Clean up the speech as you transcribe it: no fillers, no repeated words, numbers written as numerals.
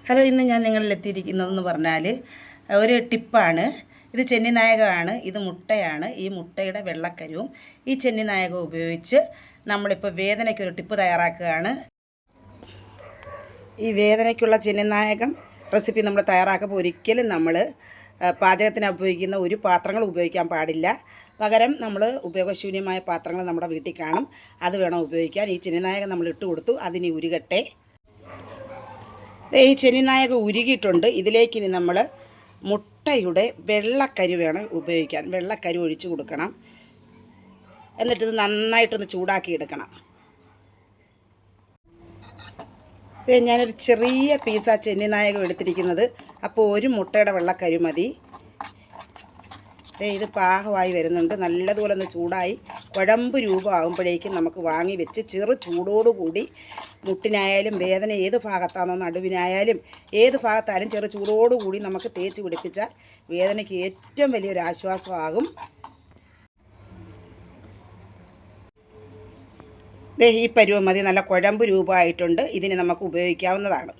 Hello, ഇന്ന് ഞാൻ നിങ്ങളിലെത്തിയിരിക്കുന്നതെന്ന് പറഞ്ഞാൽ ഒരു ടിപ്പാണ്. ഇത് ചെന്നിനായകമാണ്, ഇത് മുട്ടയാണ്. ഈ മുട്ടയുടെ വെള്ളക്കരുവും ഈ ചെന്നിനായകവും ഉപയോഗിച്ച് നമ്മളിപ്പോൾ വേദനയ്ക്കൊരു ടിപ്പ് തയ്യാറാക്കുകയാണ്. ഈ വേദനയ്ക്കുള്ള ചെന്നിനായകം റെസിപ്പി നമ്മൾ തയ്യാറാക്കുമ്പോൾ ഒരിക്കലും നമ്മൾ പാചകത്തിന് ഉപയോഗിക്കുന്ന ഒരു പാത്രങ്ങൾ ഉപയോഗിക്കാൻ പാടില്ല. പകരം നമ്മൾ ഉപയോഗശൂന്യമായ പാത്രങ്ങൾ നമ്മുടെ വീട്ടിൽ കാണും, അത് വേണം ഉപയോഗിക്കാൻ. ഈ ചെന്നിനായകം നമ്മൾ ഇട്ട് കൊടുത്തു, അതിന് ഉരുകട്ടെ. ഈ ചെന്നിനായകം ഉരുകിയിട്ടുണ്ട്. ഇതിലേക്ക് ഇനി നമ്മൾ മുട്ടയുടെ വെള്ളക്കരു വേണം ഉപയോഗിക്കാൻ. വെള്ളക്കരു ഒഴിച്ച് കൊടുക്കണം. എന്നിട്ടിത് നന്നായിട്ടൊന്ന് ചൂടാക്കി എടുക്കണം. ഞാനൊരു ചെറിയ പീസാണ് ചെന്നിനായകം എടുത്തിരിക്കുന്നത്. അപ്പോൾ ഒരു മുട്ടയുടെ വെള്ളക്കരു മതി. ഇത് പാകമായി വരുന്നുണ്ട്. നല്ലതുപോലെ ഒന്ന് ചൂടായി കുഴമ്പ് രൂപമാകുമ്പോഴേക്കും നമുക്ക് വാങ്ങി വെച്ച് ചെറു ചൂടോടുകൂടി മുട്ടിനായാലും വേദന ഏത് ഭാഗത്താണോ, നടുവിനായാലും ഏത് ഭാഗത്തായാലും ചെറു ചൂടോടുകൂടി നമുക്ക് തേച്ച് പിടിപ്പിച്ചാൽ വേദനയ്ക്ക് ഏറ്റവും വലിയൊരു ആശ്വാസമാകും. ഈ പരുവം മതി. നല്ല കുഴമ്പ് രൂപമായിട്ടുണ്ട്. ഇതിന് നമുക്ക് ഉപയോഗിക്കാവുന്നതാണ്.